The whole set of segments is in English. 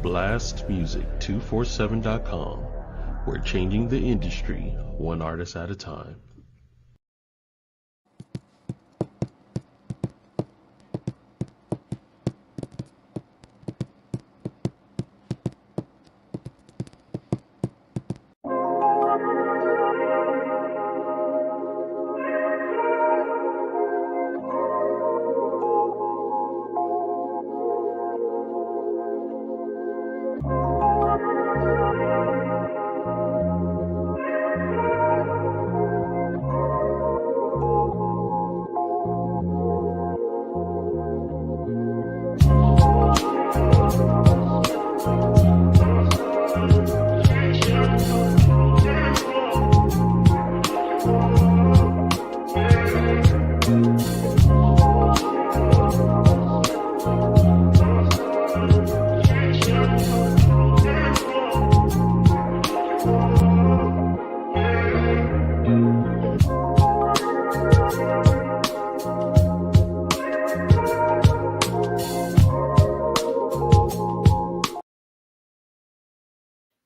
blastmusic247.com. We're changing the industry one artist at a time.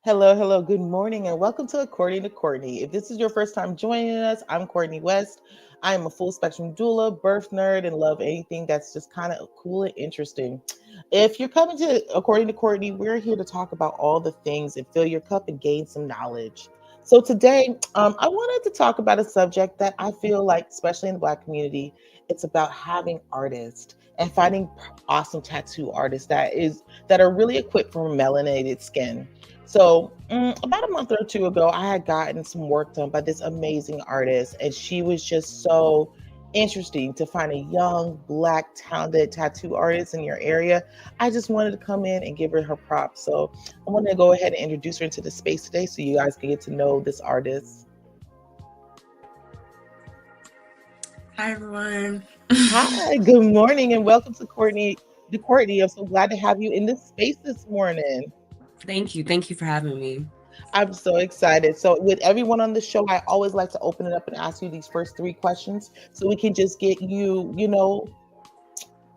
Hello, hello, good morning, and welcome to According to Courtney. If this is your first time joining us, I'm Courtney West. I am a full spectrum doula, birth nerd, and love anything that's just kind of cool and interesting. If you're coming to According to Courtney, we're here to talk about all the things and fill your cup and gain some knowledge. So today, I wanted to talk about a subject that I feel like, especially in the Black community, it's about having artists and finding awesome tattoo artists that are really equipped for melanated skin. So, about a month or two ago, I had gotten some work done by this amazing artist, and she was just so interesting to find a young, Black, talented tattoo artist in your area. I just wanted to come in and give her props. So, I want to go ahead and introduce her into the space today so you guys can get to know this artist. Hi, everyone. Hi, good morning, and welcome to Courtney. I'm so glad to have you in this space this morning. Thank you. Thank you for having me. I'm so excited. So, with everyone on the show, I always like to open it up and ask you these first three questions so we can just get you,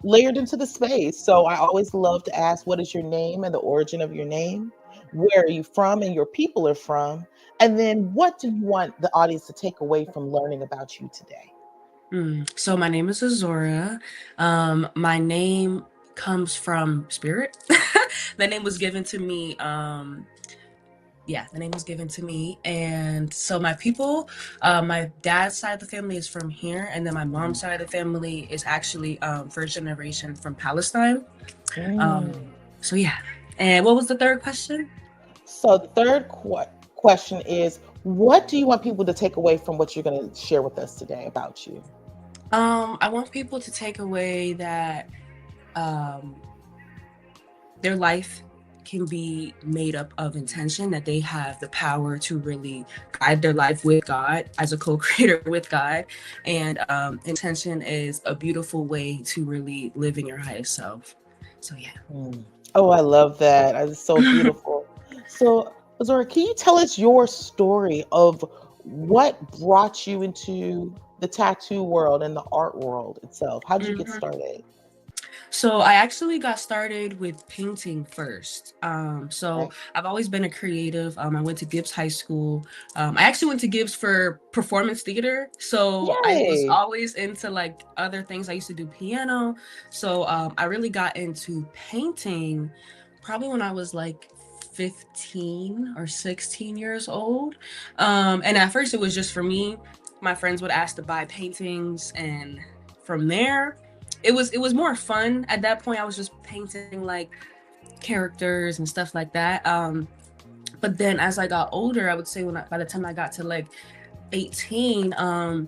layered into the space. So, I always love to ask, what is your name and the origin of your name? Where are you from and your people are from? And then, what do you want the audience to take away from learning about you today? So my name is Azura. My name comes from spirit. The name was given to me. The name was given to me. And so my people, my dad's side of the family is from here. And then my mom's side of the family is actually first generation from Palestine. Mm. So yeah. And what was the third question? So, the third question is, what do you want people to take away from what you're going to share with us today about you? I want people to take away that their life can be made up of intention, that they have the power to really guide their life with God as a co-creator with God. And intention is a beautiful way to really live in your highest self. So yeah. Oh, I love that. It's so beautiful. So, Azora, can you tell us your story of what brought you into the tattoo world and the art world itself? How did you get started? So I actually got started with painting first. So Okay. I've always been a creative. I went to Gibbs High School. I actually went to Gibbs for performance theater. So I was Yay. always into like other things. I used to do piano. So I really got into painting probably when I was like 15 or 16 years old. And at first it was just for me. My friends would ask to buy paintings, and from there it was more fun. At that point I was just painting like characters and stuff like that. But then as I got older, I would say by the time I got to like 18, I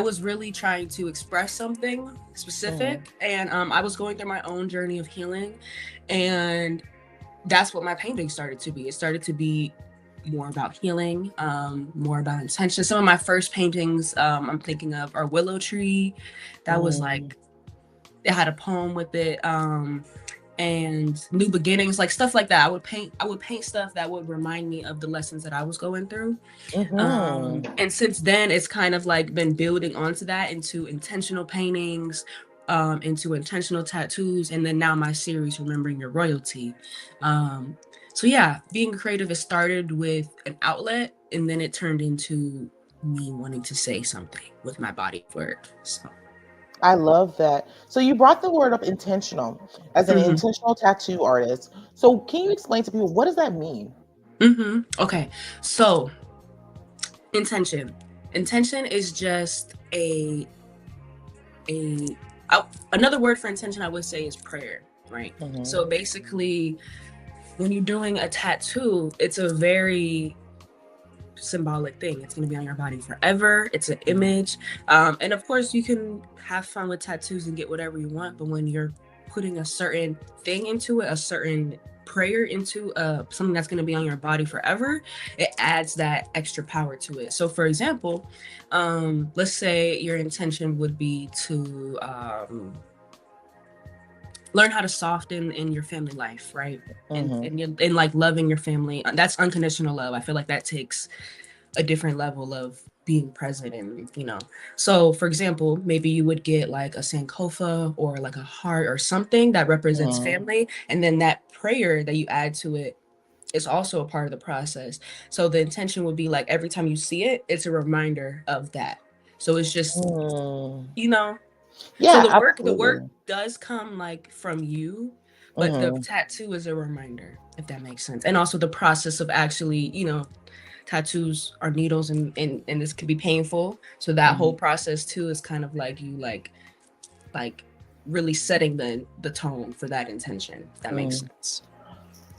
was really trying to express something specific, and I was going through my own journey of healing, and that's what my painting started to be. It started to be more about healing, more about intention. Some of my first paintings I'm thinking of are Willow Tree. That was like, it had a poem with it, and New Beginnings, like stuff like that. I would paint stuff that would remind me of the lessons that I was going through. And since then it's kind of like been building onto that into intentional paintings, into intentional tattoos, and then now my series, Remembering Your Royalty. So yeah, being creative, it started with an outlet, and then it turned into me wanting to say something with my body work. So I love that. So you brought the word up intentional as an mhm. intentional tattoo artist. So can you explain to people what does that mean? Okay, so intention is just a another word for intention, I would say, is prayer, right? Mhm. So basically, when you're doing a tattoo, it's a very symbolic thing. It's going to be on your body forever. It's an image. And of course, you can have fun with tattoos and get whatever you want. But when you're putting a certain thing into it, a certain prayer into something that's going to be on your body forever, it adds that extra power to it. So, for example, let's say your intention would be to learn how to soften in your family life, right? Mhm. And like loving your family. That's unconditional love. I feel like that takes a different level of being present, and so for example, maybe you would get like a sankofa or like a heart or something that represents Mhm. family, and then that prayer that you add to it is also a part of the process. So the intention would be like every time you see it, it's a reminder of that. So it's just, Mm. you know so Yeah, the work absolutely. does come like from you, but the Mhm. tattoo is a reminder, if that makes sense. And also the process of actually, tattoos are needles, and this can be painful. So that whole Mhm. process too is kind of like you like really setting the tone for that intention, if that makes Mm. sense.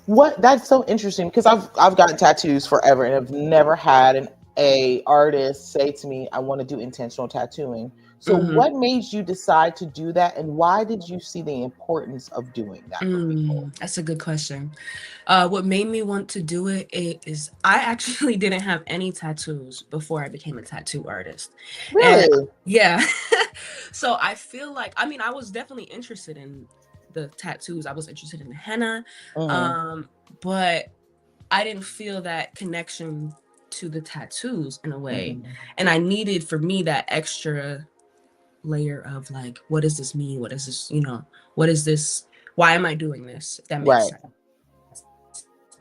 What that's so interesting because I've gotten tattoos forever and I've never had a artist say to me, I want to do intentional tattooing. So Mm-hmm. what made you decide to do that and why did you see the importance of doing that for people? That's a good question. What made me want to do it is I actually didn't have any tattoos before I became a tattoo artist. And Really? yeah, so I feel like, I mean, I was definitely interested in the tattoos. I was interested in the henna, Mhm. um, but I didn't feel that connection to the tattoos in a way. Mhm. And I needed, for me, that extra layer of like, what does this mean? What is this, what is this? Why am I doing this? If that makes Right.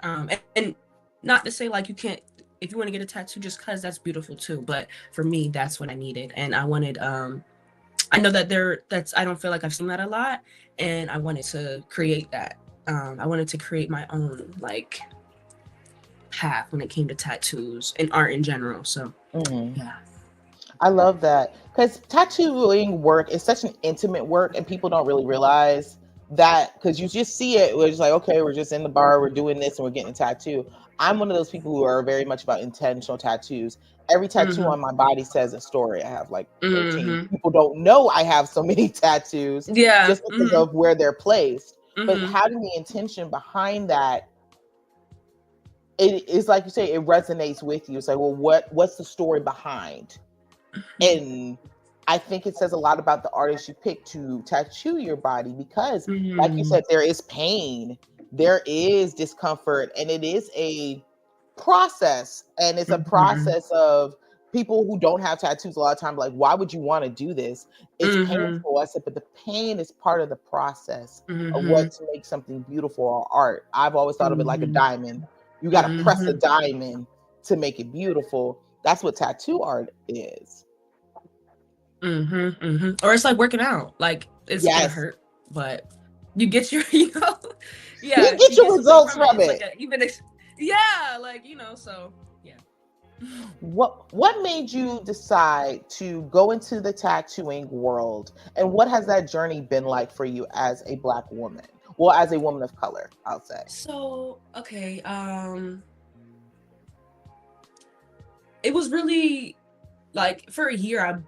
sense. And not to say like you can't, if you want to get a tattoo just cause, that's beautiful too. But for me, that's what I needed. And I wanted, I know that I don't feel like I've seen that a lot. And I wanted to create that. I wanted to create my own like path when it came to tattoos and art in general. So Mhm. yeah. I love that because tattooing work is such an intimate work, and people don't really realize that because you just see it. We're just like, okay, we're just in the bar, we're doing this, and we're getting a tattoo. I'm one of those people who are very much about intentional tattoos. Every tattoo Mm-hmm. on my body says a story. I have like 13. Mm-hmm. People don't know I have so many tattoos Yeah. just because Mm-hmm. of where they're placed. But Mm-hmm. having the intention behind that, it is like you say, it resonates with you. It's like, well, what's the story behind? And I think it says a lot about the artist you pick to tattoo your body because, like you Mm-hmm. said, there is pain, there is discomfort, and it is a process. And it's a Mm-hmm. process of people who don't have tattoos a lot of times, like, why would you want to do this? It's Mm-hmm. painful. I said, but the pain is part of the process of Mm-hmm. what to make something beautiful or art. I've always thought of it like a Mm-hmm. diamond. You got to press a Mm-hmm. diamond to make it beautiful. That's what tattoo art is. Mm-hmm. Mm-hmm. Or it's like working out. Like it's gonna Yes. hurt, but you get your, You yeah, get you your get something results from it. from It's like it. a even, yeah, like so yeah. What made you decide to go into the tattooing world? And what has that journey been like for you as a black woman? Well, as a woman of color, I'll say. So okay, it was really like for a year.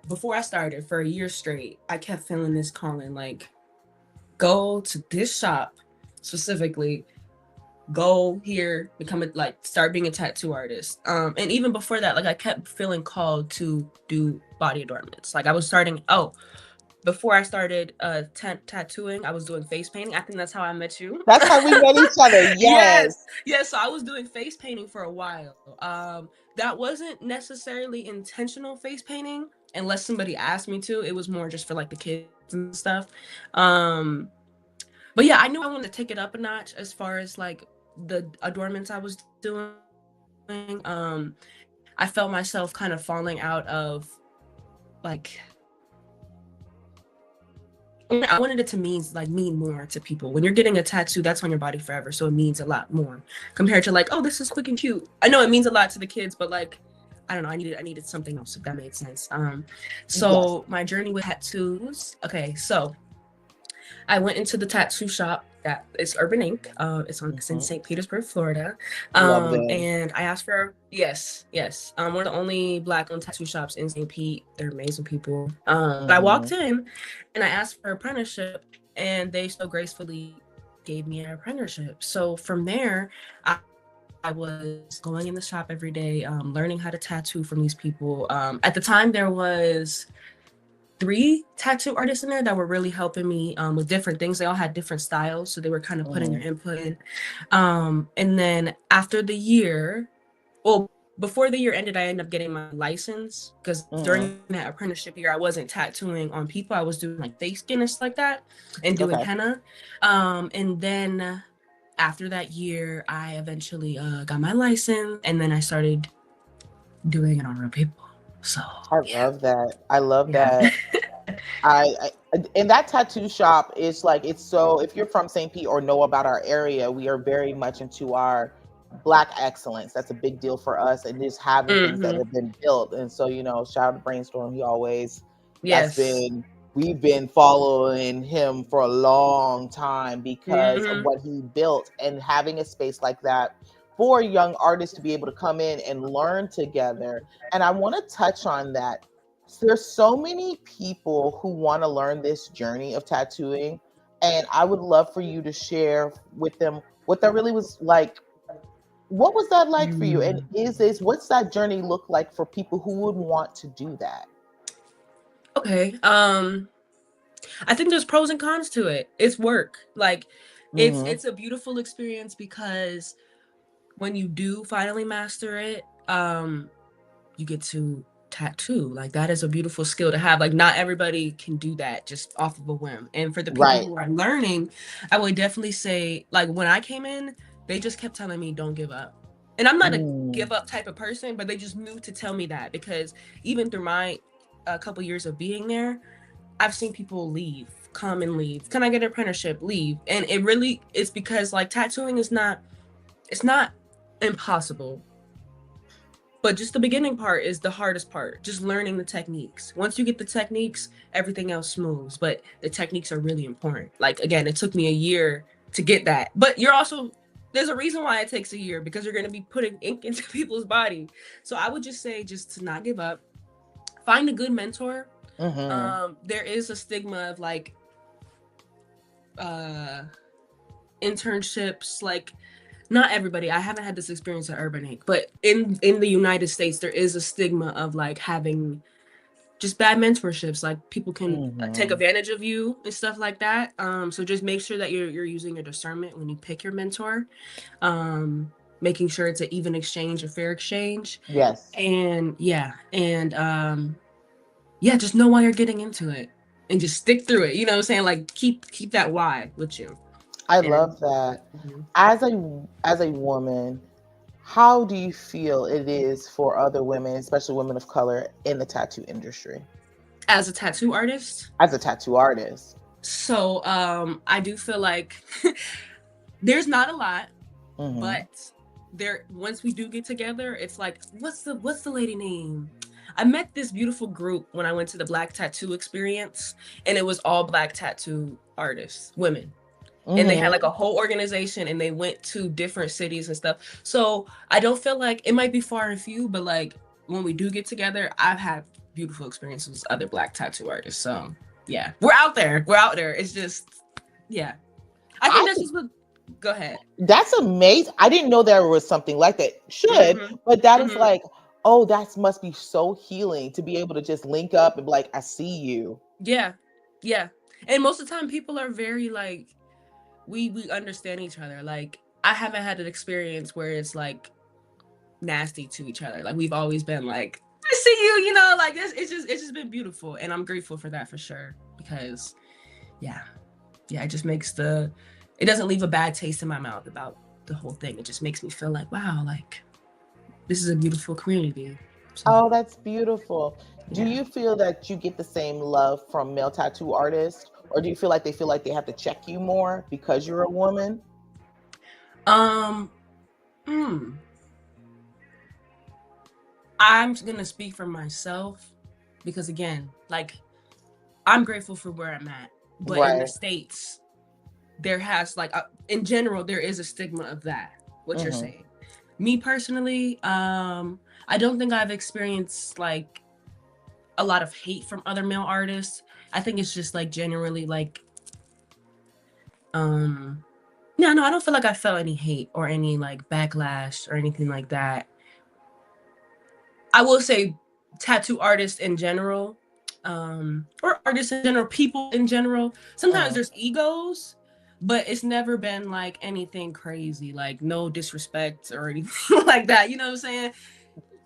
Before I started, for a year straight, I kept feeling this calling, like go to this shop specifically, go here, become start being a tattoo artist. And even before that, like I kept feeling called to do body adornments. Like I was starting, before I started tattooing, I was doing face painting. I think that's how I met you. That's how we met each other. Yes. Yes. Yes. So I was doing face painting for a while. That wasn't necessarily intentional face painting unless somebody asked me to. It was more just for like the kids and stuff. But yeah, I knew I wanted to take it up a notch as far as like the adornments I was doing. I felt myself kind of falling out of like, I wanted it to mean more to people. When you're getting a tattoo, that's on your body forever, so it means a lot more compared to like, oh, this is quick and cute. I know it means a lot to the kids, but like, I don't know, I needed something else, if that made sense. Yes. So my journey with tattoos. Okay, so I went into the tattoo shop that is Urban Ink. It's in Mhm. St. Petersburg, Florida. Love them. And I asked for yes. One of the only Black-owned tattoo shops in St. Pete. They're amazing people. But I walked Mhm. in and I asked for apprenticeship, and they so gracefully gave me an apprenticeship. So from there, I was going in the shop every day, learning how to tattoo from these people. At the time, there was 3 tattoo artists in there that were really helping me with different things. They all had different styles, so they were kind of putting their Mhm. input in. And then after the year, well, before the year ended, I ended up getting my license because Mhm. during that apprenticeship year, I wasn't tattooing on people. I was doing like face skin and stuff like that, and doing Okay. henna. And then after that year, I eventually got my license, and then I started doing it on real people. So I yeah, love that. I love yeah. that. And that tattoo shop is like, it's so, if you're from St. Pete or know about our area, we are very much into our Black excellence. That's a big deal for us, and just having things that Hmm. have been built. And so, shout out to Brainstorm. He always, that's Yes. been, we've been following him for a long time because of Hmm. what he built, and having a space like that for young artists to be able to come in and learn together. And I want to touch on that. There's so many people who want to learn this journey of tattooing, and I would love for you to share with them what that really was like. What was that like for you? And Mm. what's that journey look like for people who would want to do that? Okay. I think there's pros and cons to it. It's work. Like Hmm. it's a beautiful experience because when you do finally master it, you get to tattoo. Like that is a beautiful skill to have. Like not everybody can do that just off of a whim. And for the people Right. who are learning, I would definitely say like when I came in, they just kept telling me don't give up. And I'm not a Mm. give up type of person, but they just knew to tell me that because even through my couple years of being there, I've seen people leave, come and leave. Can I get an apprenticeship? Leave. And it really is because like tattooing is not, it's not impossible. But just the beginning part is the hardest part, just learning the techniques. Once you get the techniques, everything else smooths. But the techniques are really important. Like again, it took me a year to get that. But you're also there's a reason why it takes a year because you're going to be putting ink into people's body. So I would just say just to not give up. Find a good mentor. Hmm. There is a stigma of like uh internships, like not everybody, I haven't had this experience at Urban Ink, but in the United States there is a stigma of like having just bad mentorships, like people can take Hmm. advantage of you and stuff like that. So just make sure that you're using your discernment when you pick your mentor, um making sure it's an even exchange, a fair exchange. Yes. And yeah, just know why you're getting into it and just stick through it, you know what I'm saying, like keep that why with you. I And love that. mhm. As a woman, how do you feel it is for other women, especially women of color, in the tattoo industry As a tattoo artist, as a tattoo artist? so I do feel like there's not a lot, Hmm. but there once we do get together, it's like what's the lady name? I met this beautiful group when I went to the Black Tattoo Experience, and it was all Black tattoo artists, women. And they had like Hmm. a whole organization and they went to different cities and stuff. So I don't feel like it might be far and few, but like when we do get together, I've had beautiful experiences with other Black tattoo artists. So yeah, we're out there. We're out there. It's just, yeah. I think I that's think just what, go ahead. that's amazing. I didn't know there was something like that. Should, Mm-hmm. but that is Mm-hmm. like, oh, that must be so healing to be able to just link up and be like, I see you. Yeah. Yeah. And most of the time people are very like, we understand each other. Like I haven't had an experience where it's like nasty to each other. Like we've always been like, I see you, you know, like this. It's just been beautiful, and I'm grateful for that for sure. Because, yeah, it just makes it doesn't leave a bad taste in my mouth about the whole thing. It just makes me feel like, wow, like this is a beautiful community. So, Oh, that's beautiful. Do yeah. you feel that you get the same love from male tattoo artists, or do you feel like they have to check you more because you're a woman? Um, hmm. I'm gonna speak for myself because again, like I'm grateful for where I'm at, but in the Right. States, there has like in general there is a stigma of that. What you're Hmm. saying. Me personally, I don't think I've experienced like a lot of hate from other male artists. I think it's just like generally like um no, I don't feel like I felt any hate or any like backlash or anything like that. I will say tattoo artists in general, or artists in general, people in general, sometimes Hmm. there's egos, but it's never been like anything crazy, like no disrespect or anything like that. You know what I'm saying?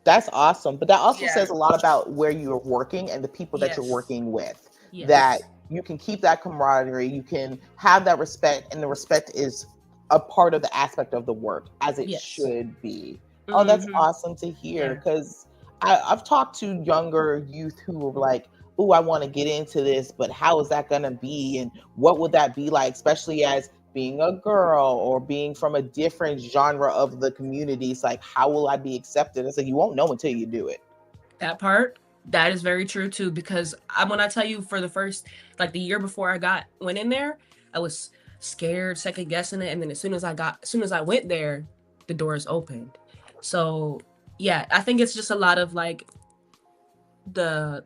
That's awesome. But that also Yeah. says a lot about where you're working and the people that you're Yes. working with. That Yes. you can keep that camaraderie, you can have that respect, and the respect is a part of the aspect of the work as it Yes. should be. Oh, that's Mm-hmm. awesome to hear Yeah. because I've talked to younger youth who are like, oh, I want to get into this, but how is that going to be? And what would that be like, especially as being a girl or being from a different genre of the community? It's like, how will I be accepted? It's like, you won't know until you do it. That part, that is very true too, because when I tell you for the first, like the year before went in there, I was scared, second guessing it. And then as soon as I went there, the doors opened. So yeah, I think it's just a lot of like the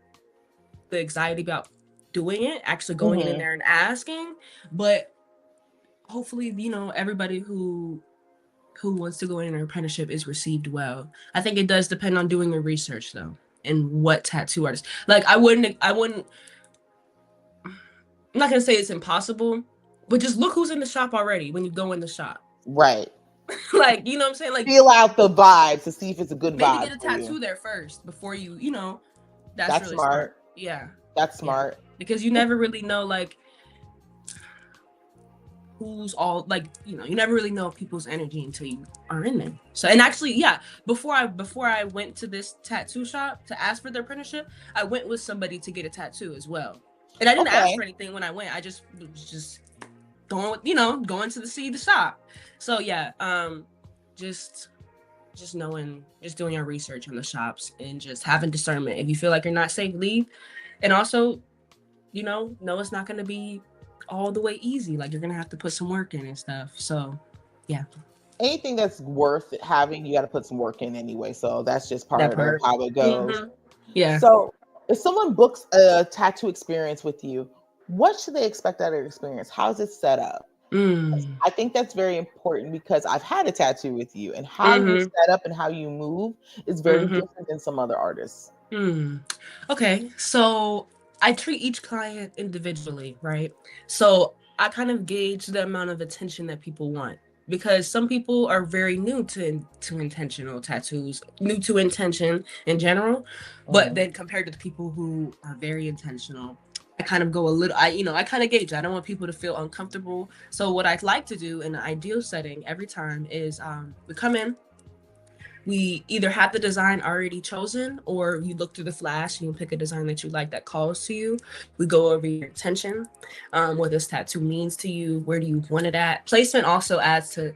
anxiety about doing it, actually going in Hmm. there and asking. But hopefully, everybody who wants to go in an apprenticeship is received well. I think it does depend on doing the research though, and what tattoo artist. Like I'm not gonna say it's impossible, but just look who's in the shop already when you go in the shop. Right. Like, you know what I'm saying? Like Feel out the vibe to see if it's a good maybe vibe get a for you. tattoo there first before that's That's really smart. smart. Yeah. That's Yeah. smart. Because you never really know like who's all like, you never really know people's energy until you are in there. So, and actually, yeah, before I went to this tattoo shop to ask for their apprenticeship, I went with somebody to get a tattoo as well. And I didn't ask Okay. for anything when I went. I just was just going with, going to see the shop. So yeah, just knowing, just doing your research on the shops and just having discernment. If you feel like you're not safe, leave. And also, know it's not going to be all the way easy. Like you're going to have to put some work in and stuff. So, yeah, Anything that's worth having, you got to put some work in anyway. So that's just that part of part. how it goes. Yeah. So if someone books a tattoo experience with you, what should they expect out of your experience? How's it set up? Mm. I think that's very important because I've had a tattoo with you, and how you Mm-hmm. set up and how you move is very Mm-hmm. different than some other artists. Mm. Okay. So I treat each client individually, right? So I kind of gauge the amount of attention that people want, because some people are very new to intentional tattoos, new to intention in general, but Mhm. then compared to the people who are very intentional, I kind of go a little, I kind of gauge. I don't want people to feel uncomfortable. So what I'd like to do in an ideal setting every time is we come in, we either have the design already chosen, or you look through the flash and you pick a design that you like that calls to you. We go over your intention, what this tattoo means to you, where do you want it at. Placement also adds to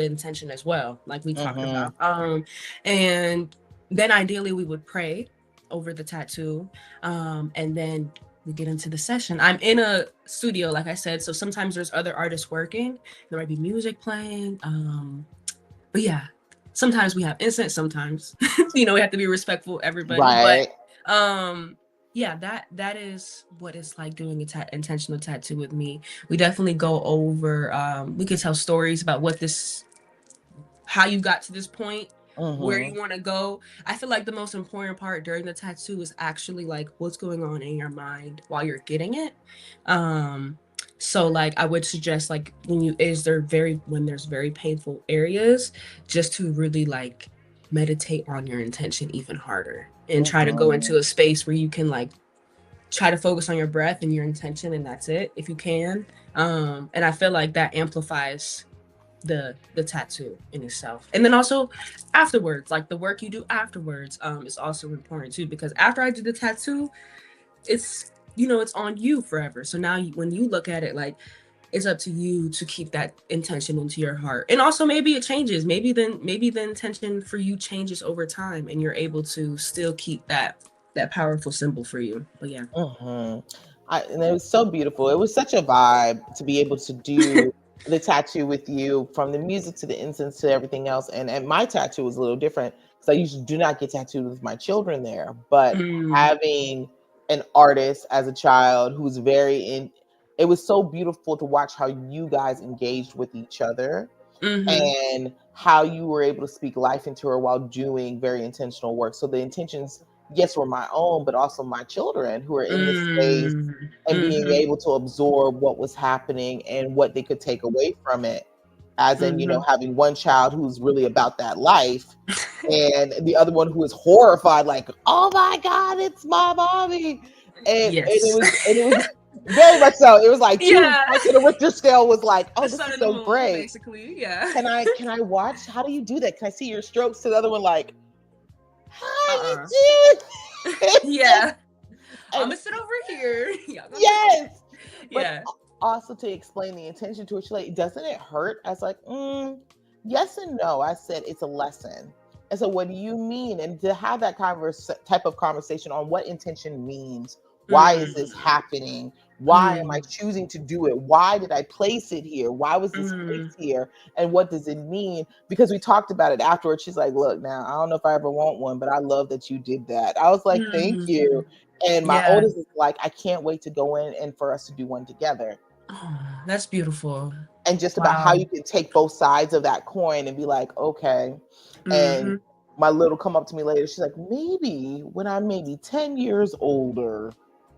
intention as well, like we talked Mhm. about. And then ideally we would pray over the tattoo, and then we get into the session. I'm in a studio, like I said, so sometimes there's other artists working. There might be music playing. But yeah, sometimes we have incense, sometimes we have to be respectful of everybody, but Right. um yeah, that is what it's like doing intentional tattoo with me. We definitely go over, we could tell stories about how you got to this point, where you Mhm. want to go. I feel like the most important part during the tattoo is actually like what's going on in your mind while you're getting it. um so like I would suggest, like when there's very painful areas, just to really like meditate on your intention even harder. and try to go into a space where you can like try to focus on your breath and your intention, and that's it if you can. And I feel like that amplifies the tattoo in itself. And then also afterwards, like the work you do afterwards is also important too, because after I did the tattoo, it's, you know, it's on you forever. So now when you look at it, like, it's up to you to keep that intention into your heart. And also maybe it changes. Maybe the intention for you changes over time and you're able to still keep that powerful symbol for you. But yeah. And it was so beautiful. It was such a vibe to be able to do the tattoo with you, from the music to the incense to everything else. And my tattoo was a little different because I usually do not get tattooed with my children there. But having an artist as a child who's it was so beautiful to watch how you guys engaged with each other and how you were able to speak life into her while doing very intentional work. So the intentions, yes, were my own, but also my children who are in this space and being able to absorb what was happening and what they could take away from it. As in, you know, having one child who's really about that life and the other one who is horrified, like, oh my God, it's my mommy. And it was very much so. It was like two parts of the Richter scale was like, oh, this is so great. Basically, yeah. Can I watch? How do you do that? Can I see your strokes? To the other one, like, how you do? Yeah. I'm gonna sit over here. Yes. Yeah. But also to explain the intention to it, she's like, doesn't it hurt? I was like, yes and no. I said it's a lesson. And so what do you mean? And to have that type of conversation on what intention means. Why is this happening? Why am I choosing to do it? Why did I place it here? Why was this placed here? And what does it mean? Because we talked about it afterwards. She's like, look, now, I don't know if I ever want one, but I love that you did that. I was like, thank you. And my oldest is like, I can't wait to go in and for us to do one together. Oh, that's beautiful. And just about how you can take both sides of that coin and be like, okay. And my little come up to me later. She's like, maybe when I'm maybe 10 years older,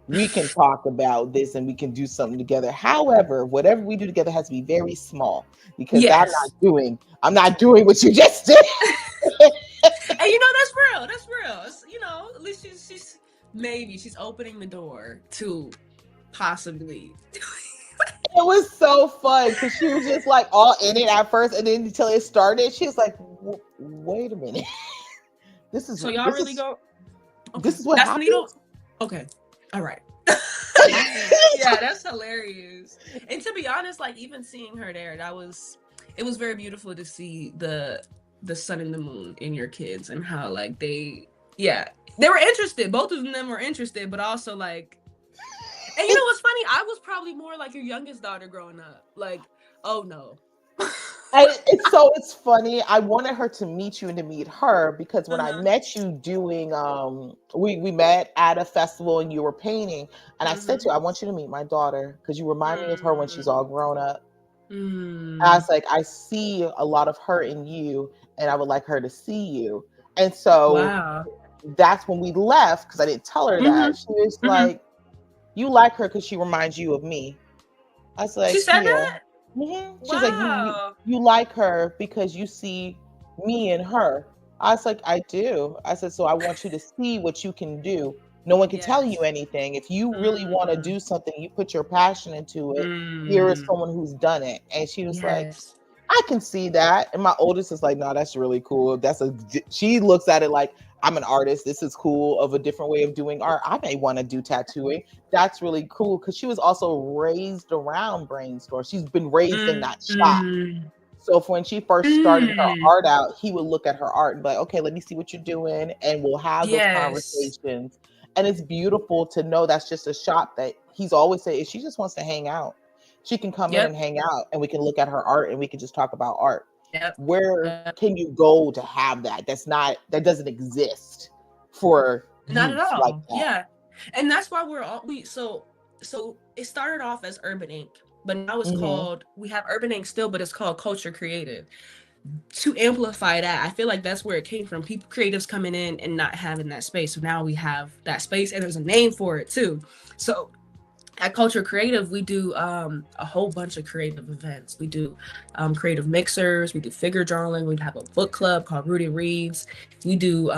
we can talk about this and we can do something together. However, whatever we do together has to be very small because I'm not doing what you just did. And you know, that's real. That's real. It's, you know, at least she's opening the door to possibly. It was so fun because she was just like all in it at first, and then until it started, she was like, wait a minute. This is so y'all really go. Okay. This is what happens. Okay. All right. Yeah, that's hilarious. And to be honest, like even seeing her there, it was very beautiful to see the sun and the moon in your kids and how like they were interested. Both of them were interested, but also like, and you know what's funny? I was probably more like your youngest daughter growing up. Like, oh no. It's funny. I wanted her to meet you and to meet her because when I met you doing, we met at a festival and you were painting, and I said to you, I want you to meet my daughter because you remind me of her when she's all grown up. And I was like, I see a lot of her in you, and I would like her to see you. And so that's when we left because I didn't tell her that. She was like, you like her because she reminds you of me. I was like, she said that? She's like, you like her because you see me in her. I was like, I do. I said, so I want you to see what you can do. No one can tell you anything. If you really want to do something, you put your passion into it. Here is someone who's done it. And she was like, I can see that. And my oldest is like, no, that's really cool. She looks at it like, I'm an artist. This is cool, of a different way of doing art. I may want to do tattooing. That's really cool because she was also raised around Brainstorm. She's been raised in that shop. So when she first started her art out, he would look at her art and be like, okay, let me see what you're doing. And we'll have those conversations. And it's beautiful to know that's just a shop that he's always said, if she just wants to hang out, she can come in and hang out and we can look at her art and we can just talk about art. Where can you go to have that? That doesn't exist for not at all. Like that. Yeah. And that's why so it started off as Urban Ink, but now it's called, we have Urban Ink still, but it's called Culture Creative. To amplify that, I feel like that's where it came from. Creatives coming in and not having that space. So now we have that space and there's a name for it too. So at Culture Creative, we do a whole bunch of creative events. We do creative mixers, we do figure drawing, we have a book club called Rudy Reads, we do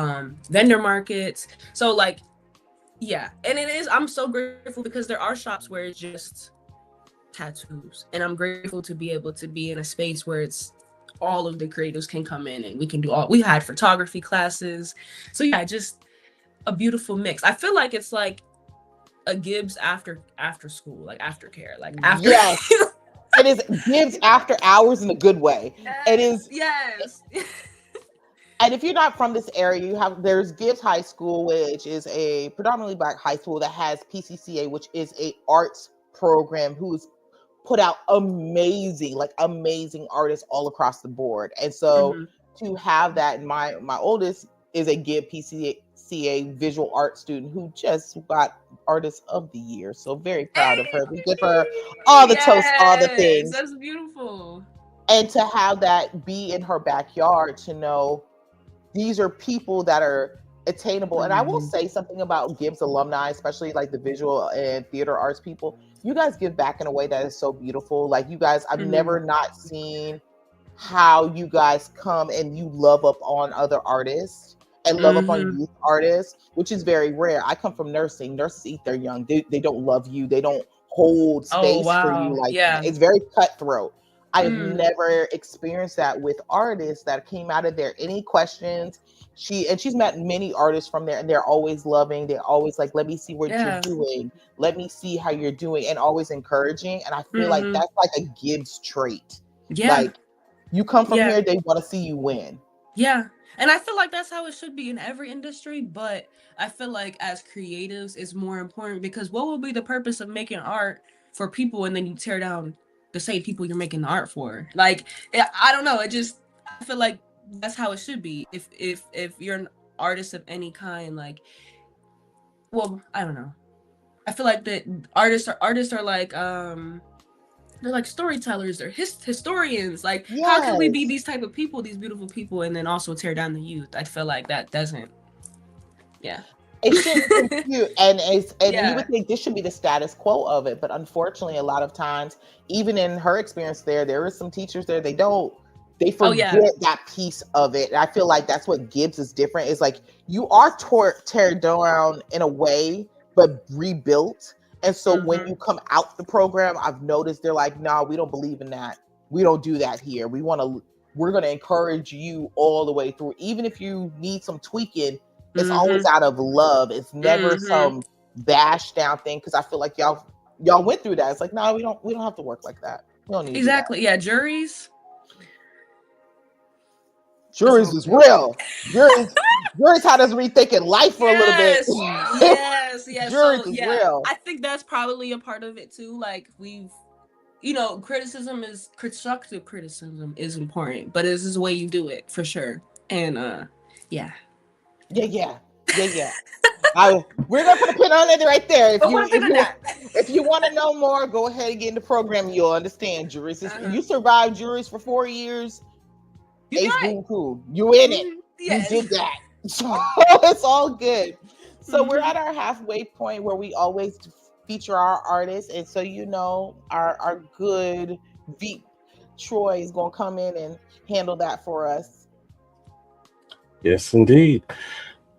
vendor markets. So like, yeah, and it is, I'm so grateful because there are shops where it's just tattoos, and I'm grateful to be able to be in a space where it's all of the creatives can come in and we can do all, we had photography classes. So yeah, just a beautiful mix. I feel like it's like a Gibbs after school, like aftercare, like after. Yes, it is Gibbs after hours in a good way. Yes, It is. yes. And if you're not from this area, there's Gibbs High School, which is a predominantly Black high school that has PCCA, which is a arts program who's put out amazing artists all across the board. And so to have that, my oldest is a Gibbs PCCA visual art student who just got Artist of the Year. So very proud of her. We give her all the toast, all the things. That's beautiful. And to have that be in her backyard, to know these are people that are attainable. And I will say something about Gibbs alumni, especially like the visual and theater arts people. You guys give back in a way that is so beautiful. Like you guys, I've never not seen how you guys come and you love up on other artists and love up on youth artists, which is very rare. I come from nursing. Nurses eat their young. They don't love you. They don't hold space for you. Like it's very cutthroat. I've never experienced that with artists that came out of there. Any questions? She's met many artists from there, and they're always loving. They're always like, let me see what you're doing. Let me see how you're doing, and always encouraging. And I feel like that's like a Gibbs trait. Yeah. Like you come from here, they want to see you win. Yeah. And I feel like that's how it should be in every industry. But I feel like as creatives, it's more important, because what will be the purpose of making art for people and then you tear down the same people you're making the art for? Like, I don't know. I feel like that's how it should be. If you're an artist of any kind, like, well, I don't know. I feel like that artists are like, they're like storytellers, they're historians. Like, how can we be these type of people, these beautiful people, and then also tear down the youth? I feel like that doesn't. Yeah. It's just cute, and you would think this should be the status quo of it, but unfortunately, a lot of times, even in her experience, there is some teachers there, they forget that piece of it. And I feel like that's what Gibbs is different. Is like you are tear down in a way, but rebuilt. And so when you come out the program, I've noticed they're like, no, we don't believe in that. We don't do that here. We're going to encourage you all the way through, even if you need some tweaking. It's always out of love. It's never some bash down thing. Because I feel like y'all went through that. It's like, no, we don't have to work like that. We don't need exactly. Yeah, juries is real. Juries had us rethinking life for a little bit. Yes. Juries is real. I think that's probably a part of it too. Like constructive criticism is important, but this is the way you do it for sure. And yeah. We're gonna put a pin on it right there. If you want to know more, go ahead and get in the program. You'll understand juries. You survived juries for 4 years. You in it. Yes. You did that. So it's all good. So we're at our halfway point where we always feature our artists, and so our good Veep Troy is gonna come in and handle that for us. Yes, indeed.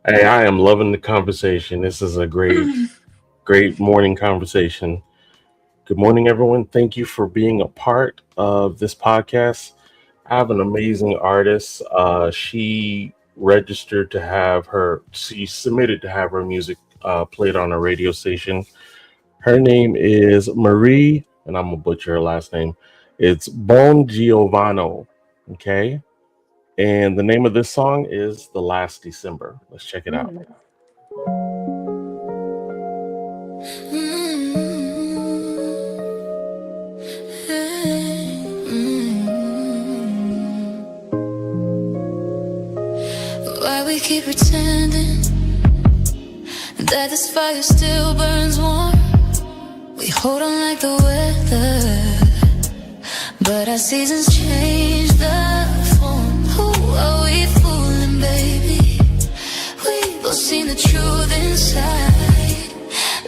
Hey, I am loving the conversation. This is a great morning conversation. Good morning, everyone. Thank you for being a part of this podcast. I have an amazing artist. She submitted to have her music played on a radio station. Her name is Marie, and I'm gonna butcher her last name. It's Bon Giovanno. Okay. And the name of this song is The Last December. Let's check it out. Why we keep pretending that this fire still burns warm? We hold on like the weather, but our seasons change the form. Who are we fooling, baby? We both seen the truth inside.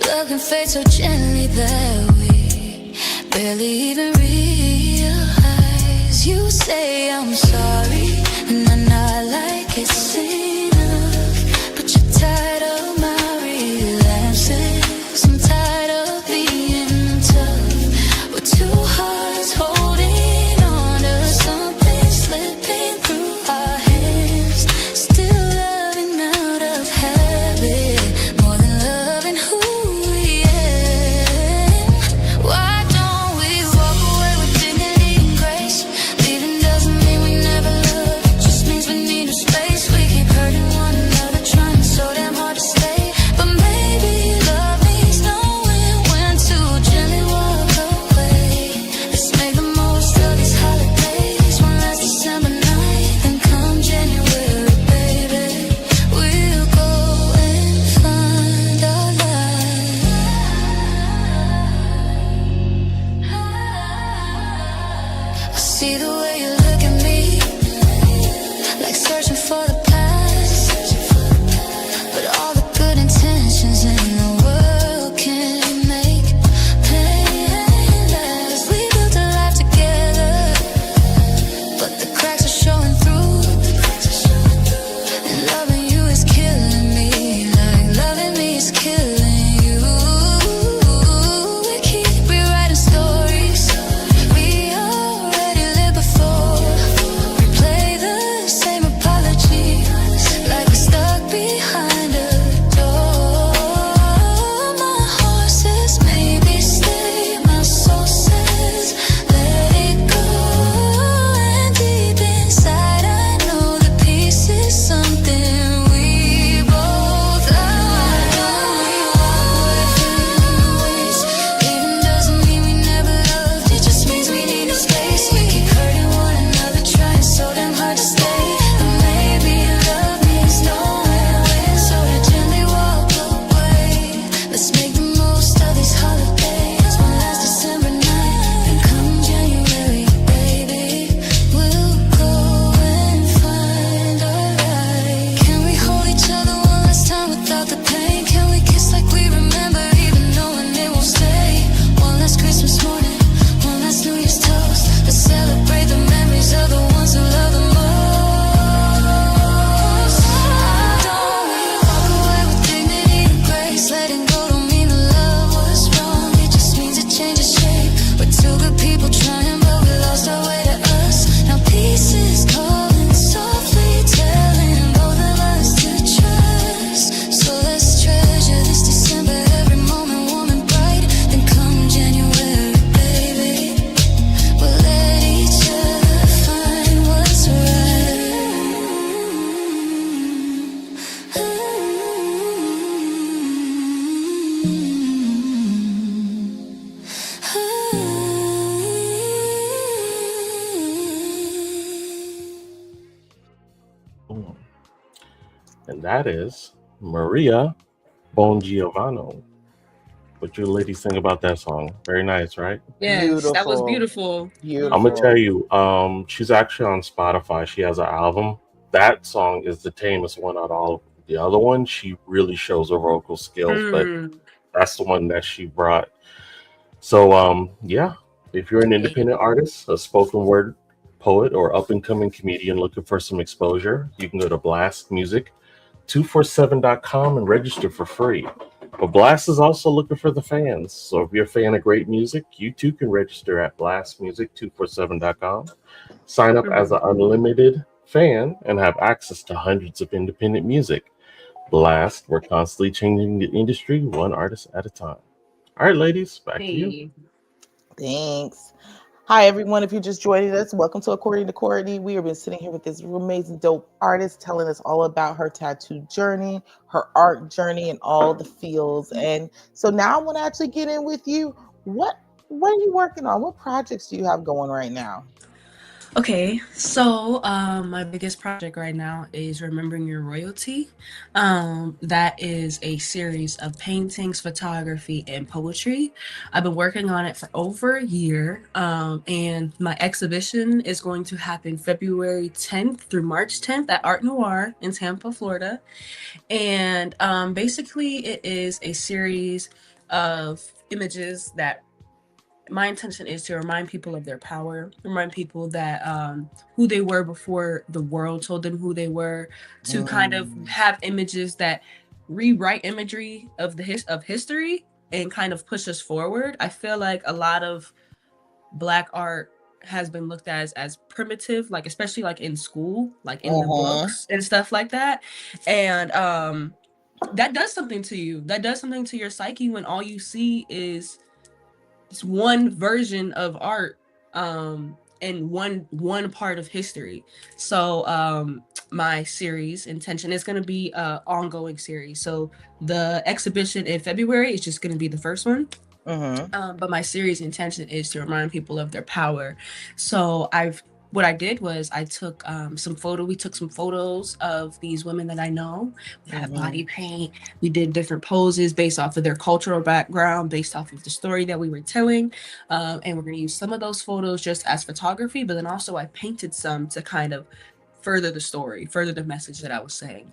Love love can fade so gently that we barely even realize. You say I'm sorry, and I nod like it's enough, but you're tired of my relapses. I'm tired of being tough. We're two hearts holding on to something slipping through our hands. Still loving out of habit more than loving who we am. Why don't we walk away with dignity and grace? Leaving doesn't mean we never loved, it just means we need a space. We keep hurting one another, trying so damn hard to stay. But maybe love means knowing when to gently walk away. Let's make the most of these holidays. One last December night, then come January, baby, we'll go and find our light. I see the way you look at me, like searching for the past, but all the good intentions in the world can make pain last. We built a life together, but the cracks are showing through. And loving you is killing me, like loving me is killing you. We keep rewriting stories we already lived before. Replay the same apologies, like we're stuck behind a door. My heart says maybe stay, my soul says let it go. And deep inside I know that peace is something we both like. Even doesn't mean we never loved, it just means we need a space. We keep hurting one another, trying so damn hard to stay. And maybe love means knowing when so to gently walk away. Let's make the most of these holidays. One last December night, then come January, baby, we'll go and find our light. Can we hold each other one last time without the pain? Can we kiss like we remember, even knowing it won't stay? One last Christmas morning, one last New Year's toast. Let's celebrate the memories of the ones who love the most. Why don't we walk away with dignity and grace? Letting go don't mean the love was wrong, it just means it changes shape. We're two good people trying, but we lost our way to us. Now peace is calling softly, telling both of us to trust. So let's treasure this December, every moment warm and bright. Then come January, baby, we'll let each other find what's Mm. And that is Maria Bongiovanno. What you ladies think about that song? Very nice, right? Yes, that was Beautiful. beautiful. I'm gonna tell Beautiful. you, she's actually on Spotify. She has an album. That song is the tamest one out of all. The other one, she really shows her vocal skills, but Mm. that's the one that she brought. So, yeah, if you're an independent artist, a spoken word poet, or up and coming comedian looking for some exposure, you can go to blastmusic247.com and register for free. But Blast is also looking for the fans. So if you're a fan of great music, you too can register at blastmusic247.com. Sign up as an unlimited fan and have access to hundreds of independent music. Blast, we're constantly changing the industry one artist at a time. All right, ladies, back to you. Hey. Thanks. Hi, everyone. If you're just joining us, welcome to According to Courtney. We have been sitting here with this amazing, dope artist telling us all about her tattoo journey, her art journey, and all the feels. And so now I want to actually get in with you. What are you working on? What projects do you have going right now? Okay, so my biggest project right now is Remembering Your Royalty. That is a series of paintings, photography, and poetry. I've been working on it for over a year, and my exhibition is going to happen February 10th through March 10th at Art Noir in Tampa, Florida. And basically, it is a series of images that my intention is to remind people of their power, remind people that who they were before the world told them who they were, to kind of have images that rewrite imagery of of history and kind of push us forward. I feel like a lot of Black art has been looked at as primitive, like especially like in school, like in the books and stuff like that. And that does something to you. That does something to your psyche when all you see is this one version of art and one part of history. So my series intention is going to be a ongoing series. So the exhibition in February is just going to be the first one. But my series intention is to remind people of their power. So what I did was I took we took some photos of these women that I know. We had body paint. We did different poses based off of their cultural background, based off of the story that we were telling. And we're going to use some of those photos just as photography, but then also I painted some to kind of further the story, further the message that I was saying.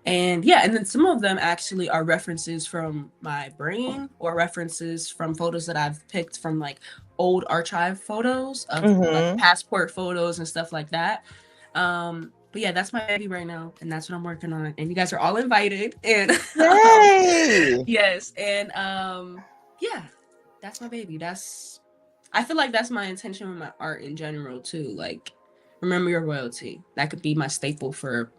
And then some of them actually are references from my brain or references from photos that I've picked from like old archive photos of like passport photos and stuff like that. But yeah, that's my baby right now, and that's what I'm working on. And you guys are all invited. And yes, and yeah, that's my baby. I feel like that's my intention with my art in general too. Like, remember your royalty. That could be my staple for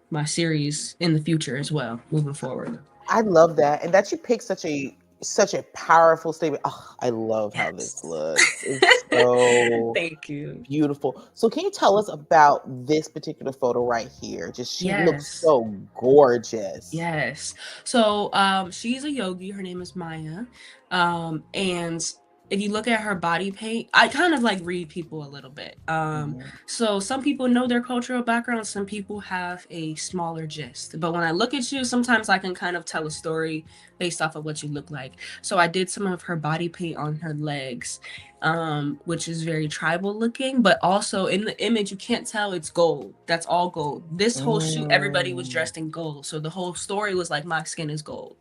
my series in the future as well, moving forward. I love that, and that you picked such a powerful statement. Oh, I love how this looks. It's so thank you. Beautiful. So can you tell us about this particular photo right here? She looks so gorgeous. Yes. So she's a yogi. Her name is Maya. And if you look at her body paint, I kind of like read people a little bit. So some people know their cultural background, some people have a smaller gist. But when I look at you, sometimes I can kind of tell a story based off of what you look like. So I did some of her body paint on her legs, which is very tribal looking, but also in the image, you can't tell it's gold. That's all gold. This whole shoot, everybody was dressed in gold. So the whole story was like, my skin is gold.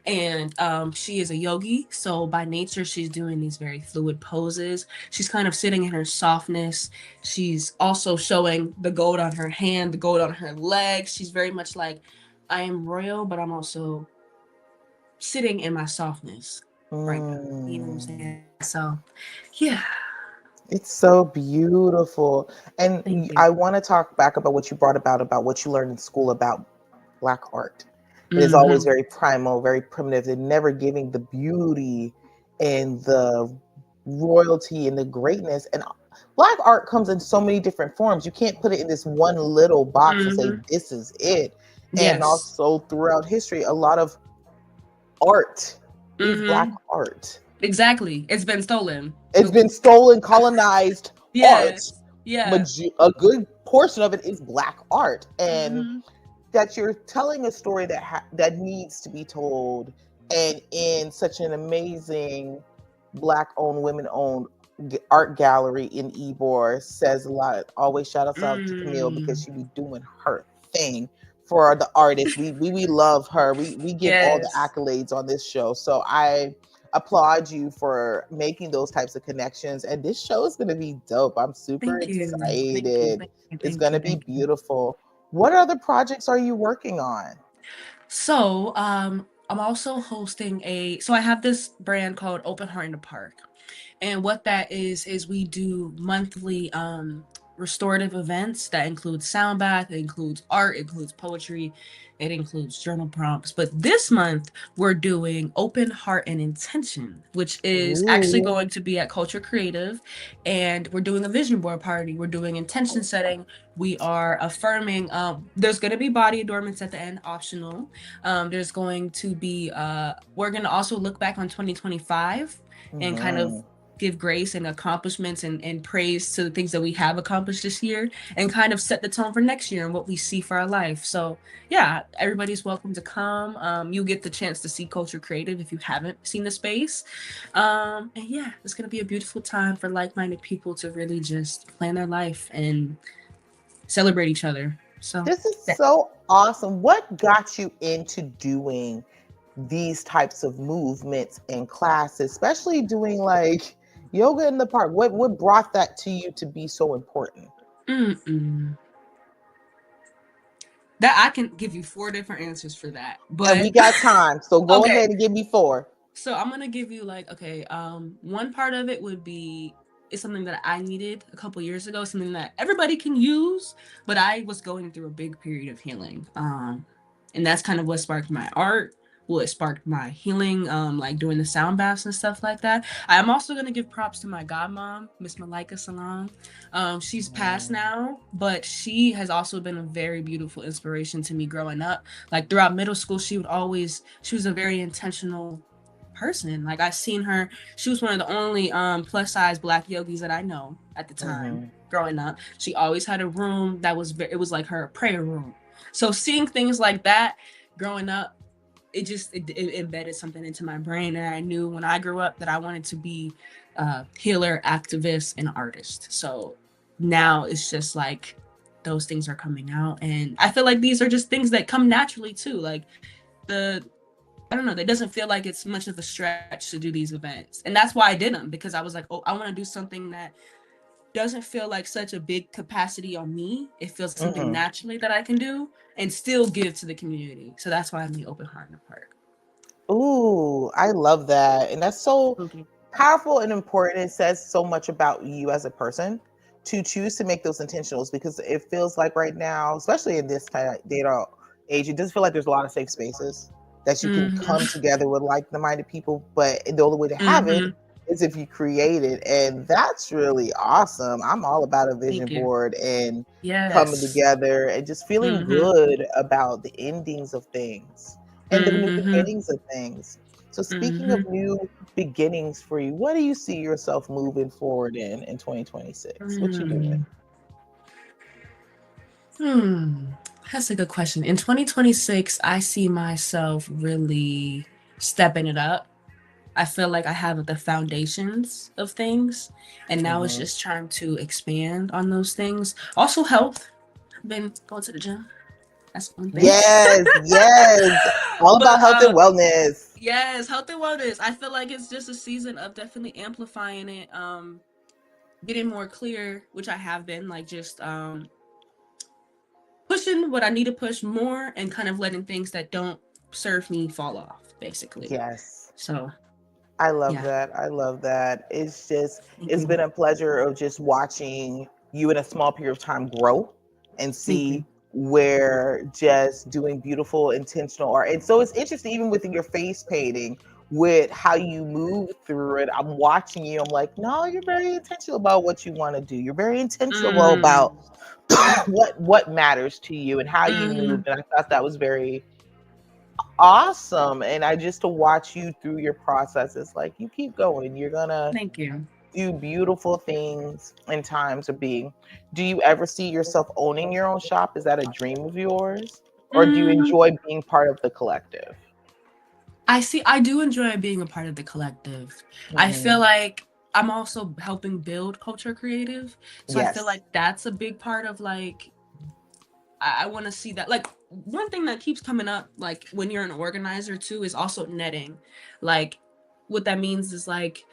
And she is a yogi. So by nature, she's doing these very fluid poses. She's kind of sitting in her softness. She's also showing the gold on her hand, the gold on her legs. She's very much like, I am royal, but I'm also sitting in my softness right now. You know what I'm saying? So, yeah. It's so beautiful. And I want to talk back about what you brought about what you learned in school about Black art. It is always very primal, very primitive, and never giving the beauty and the royalty and the greatness. And Black art comes in so many different forms. You can't put it in this one little box and say, this is it. Yes. And also throughout history, a lot of art is Black art. Exactly. It's been stolen. It's been stolen, colonized art. Yeah. A good portion of it is Black art. And that you're telling a story that needs to be told, and in such an amazing Black-owned, women-owned art gallery in Ybor says a lot. Always shout us out to Camille, because she be doing her thing for the artist. We love her. We give all the accolades on this show. So I applaud you for making those types of connections. And this show is going to be dope. I'm super excited. It's going to be beautiful. What other projects are you working on? So I'm also hosting I have this brand called Open Heart in the Park. And what that is we do monthly restorative events that include sound bath, it includes art, it includes poetry, it includes journal prompts. But this month we're doing Open Heart and Intention, which is actually going to be at Culture Creative, and we're doing a vision board party. We're doing intention setting. We are affirming. There's going to be body adornments at the end, optional. There's going to be. We're going to also look back on 2025 and kind of give grace and accomplishments and praise to the things that we have accomplished this year, and kind of set the tone for next year and what we see for our life. So yeah, everybody's welcome to come. You'll get the chance to see Culture Creative if you haven't seen the space. And yeah, it's going to be a beautiful time for like-minded people to really just plan their life and celebrate each other. So this is so awesome. What got you into doing these types of movements and classes, especially doing like yoga in the park? What brought that to you to be so important? Mm-mm. That I can give you 4 different answers for that. And we But got time, so go okay. ahead and give me 4. So I'm gonna give you like, okay, one part of it would be, it's something that I needed a couple years ago, something that everybody can use, but I was going through a big period of healing. And that's kind of what sparked my art. Well, it sparked my healing, like doing the sound baths and stuff like that. I'm also gonna give props to my godmom, Miss Malika Salam. She's passed now, but she has also been a very beautiful inspiration to me growing up. Like throughout middle school, she was a very intentional person. Like I seen her, she was one of the only plus size black yogis that I know at the time growing up. She always had a room that was it was like her prayer room. So seeing things like that growing up, it embedded something into my brain, and I knew when I grew up that I wanted to be a healer, activist, and artist. So now it's just like those things are coming out, and I feel like these are just things that come naturally too. Like I don't know, it doesn't feel like it's much of a stretch to do these events. And that's why I did them, because I was like, oh, I want to do something that doesn't feel like such a big capacity on me. It feels something naturally that I can do and still give to the community. So that's why I'm the open heart in the park. Ooh, I love that. And that's so powerful and important. It says so much about you as a person to choose to make those intentionals, because it feels like right now, especially in this kind of data age, it does feel like there's a lot of safe spaces that you can come together with like-minded people, but the only way to have it is if you create it. And that's really awesome. I'm all about a vision board and coming together and just feeling good about the endings of things and the new beginnings of things. So speaking of new beginnings for you, what do you see yourself moving forward in 2026? What you doing? That's a good question. In 2026, I see myself really stepping it up. I feel like I have the foundations of things, and now it's just trying to expand on those things. Also, health. I've been going to the gym. That's one thing. Yes. All about health and wellness. Yes, health and wellness. I feel like it's just a season of definitely amplifying it, getting more clear, which I have been, like just pushing what I need to push more and kind of letting things that don't serve me fall off, basically. Yes. So I love that. I love that. It's just, it's been a pleasure of just watching you in a small period of time grow and see where just doing beautiful, intentional art. And so it's interesting, even with your face painting, with how you move through it. I'm watching you. I'm like, no, you're very intentional about what you want to do. You're very intentional about what matters to you and how you move. And I thought that was very awesome. And I just to watch you through your process, it's like you keep going. You're gonna do beautiful things in times of being. Do you ever see yourself owning your own shop? Is that a dream of yours? Or do you enjoy being part of the collective? I do enjoy being a part of the collective. I feel like I'm also helping build Culture Creative. So I feel like that's a big part of like, I want to see that. Like one thing that keeps coming up, like when you're an organizer too, is also netting. Like what that means is like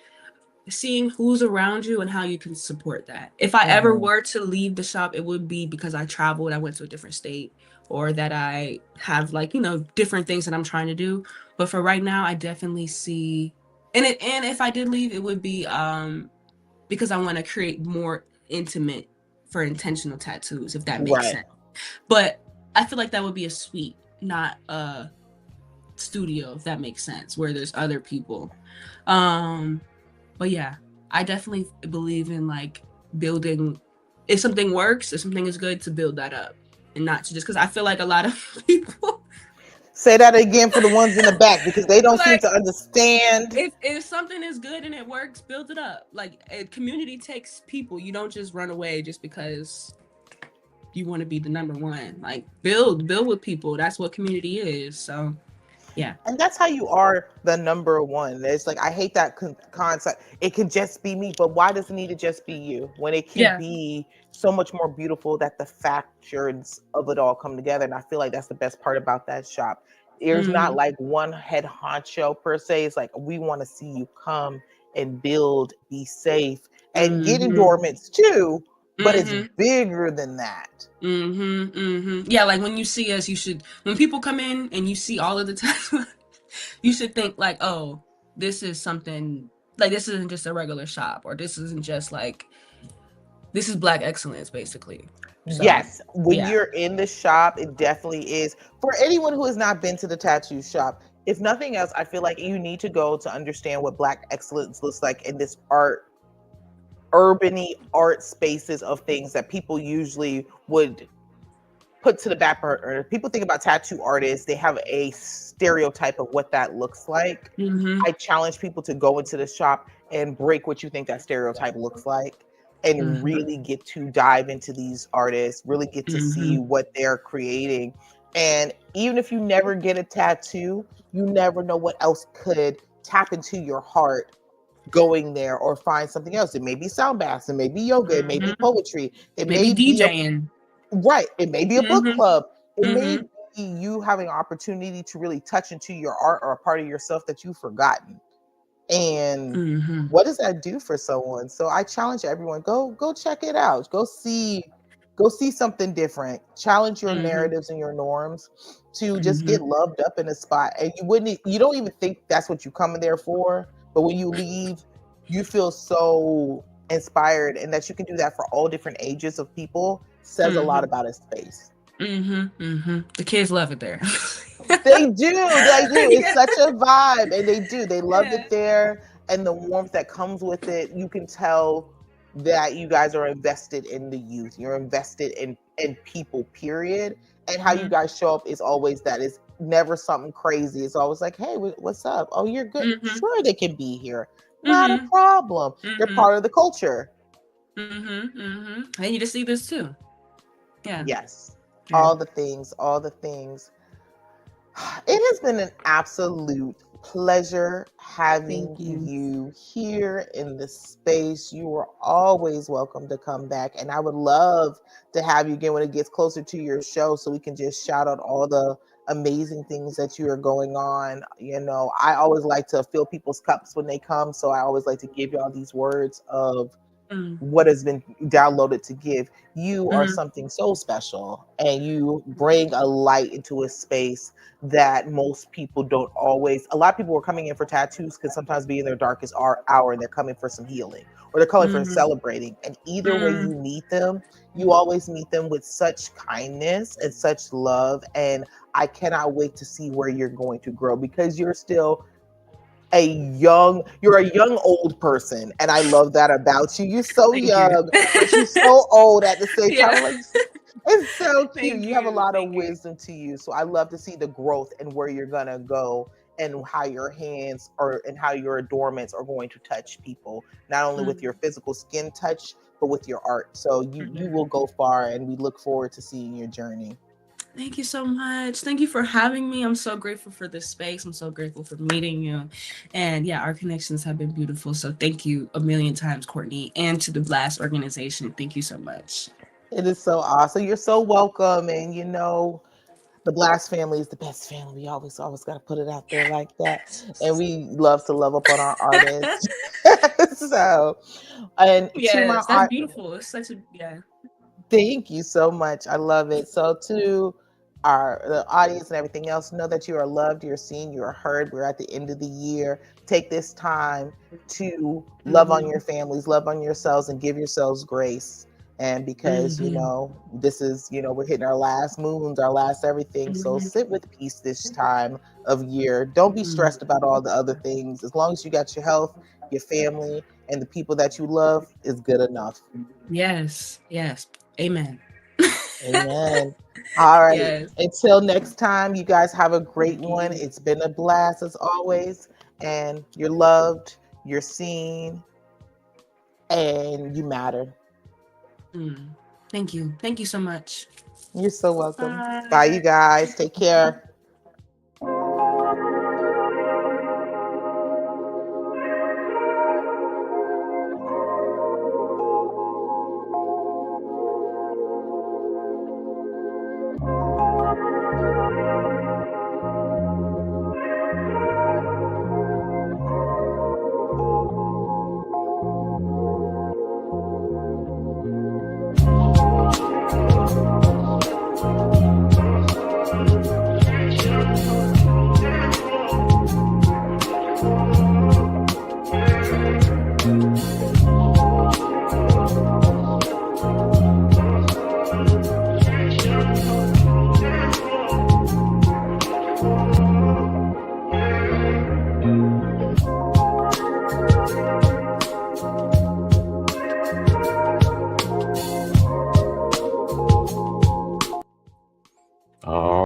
seeing who's around you and how you can support that. If I ever were to leave the shop, it would be because I traveled, I went to a different state, or that I have like, different things that I'm trying to do. But for right now, I definitely see, and if I did leave, it would be because I want to create more intimate for intentional tattoos, if that makes sense. But I feel like that would be a suite, not a studio, if that makes sense, where there's other people. But yeah, I definitely believe in like building. If something works, if something is good, to build that up, and not to just, because I feel like a lot of people say that again for the ones in the back, because they don't seem to understand. If something is good and it works, build it up. Like a community takes people. You don't just run away just because you want to be the number one. Like build with people. That's what community is. So yeah. And that's how you are the number one. It's like, I hate that concept. It can just be me, but why does it need to just be you when it can be so much more beautiful, that the factors of it all come together? And I feel like that's the best part about that shop. There's not like one head honcho per se. It's like, we want to see you come and build, be safe, and get endorsements too, but it's bigger than that. Yeah, like when you see us, when people come in and you see all of the time, you should think like, oh, this is something, like this isn't just a regular shop, or this isn't just like, this is Black excellence, basically. So, yes, when you're in the shop, it definitely is. For anyone who has not been to the tattoo shop, if nothing else, I feel like you need to go to understand what Black excellence looks like in this urban-y art spaces of things that people usually would put to the back burner. People think about tattoo artists, they have a stereotype of what that looks like. I challenge people to go into the shop and break what you think that stereotype looks like, and really get to dive into these artists, really get to see what they're creating. And even if you never get a tattoo, you never know what else could tap into your heart going there, or find something else. It may be sound baths, it may be yoga, it may be poetry, it may be DJing. Right. It may be a book club. It may be you having an opportunity to really touch into your art or a part of yourself that you've forgotten. And what does that do for someone? So I challenge everyone, go check it out. Go see something different. Challenge your narratives and your norms to just get loved up in a spot. And you don't even think that's what you come in there for. But when you leave, you feel so inspired, and that you can do that for all different ages of people says a lot about a space. The kids love it there. They do. It's such a vibe, and they love it there, and the warmth that comes with it. You can tell that you guys are invested in the youth. You're invested in people, period. And how you guys show up is always that. It's never something crazy. It's always like, hey, what's up? Oh, you're good. Sure, they can be here. Not a problem. They're part of the culture. And you just see this too. Yeah. Yes. All the things. It has been an absolute pleasure having you here in this space. You are always welcome to come back, and I would love to have you again when it gets closer to your show, so we can just shout out all the amazing things that you are going on. I always like to fill people's cups when they come, so I always like to give y'all these words of what has been downloaded to give. You are something so special, and you bring a light into a space that most people don't always. A lot of people are coming in for tattoos can sometimes be in their darkest hour, and they're coming for some healing, or they're coming for celebrating. And either way you meet them, you always meet them with such kindness and such love. And I cannot wait to see where you're going to grow, because you're still you're a young old person, and I love that about you. You're so young, but you're so old at the same time. Like, it's so cute. You have a lot of wisdom to you. So I love to see the growth and where you're gonna go, and how your hands and how your adornments are going to touch people, not only with your physical skin touch, but with your art. So you will go far, and we look forward to seeing your journey. Thank you so much. Thank you for having me. I'm so grateful for this space. I'm so grateful for meeting you. And yeah, our connections have been beautiful. So thank you a million times, Courtney, and to the Blast organization. Thank you so much. It is so awesome. You're so welcome. And the Blast family is the best family. We always got to put it out there like that. And we love to love up on our artists. So, and yes, that's beautiful. It's such a, Thank you so much. I love it. So to the audience and everything else, know that you are loved, you're seen, you are heard. We're at the end of the year. Take this time to love on your families, love on yourselves, and give yourselves grace. And because, this is, we're hitting our last moons, our last everything. So sit with peace this time of year. Don't be stressed about all the other things. As long as you got your health, your family, and the people that you love is good enough. Yes. Amen. Amen. All right. Yes. Until next time, you guys have a great one. It's been a blast as always. And you're loved, you're seen, and you matter. Thank you. Thank you so much. You're so welcome. Bye, you guys. Take care.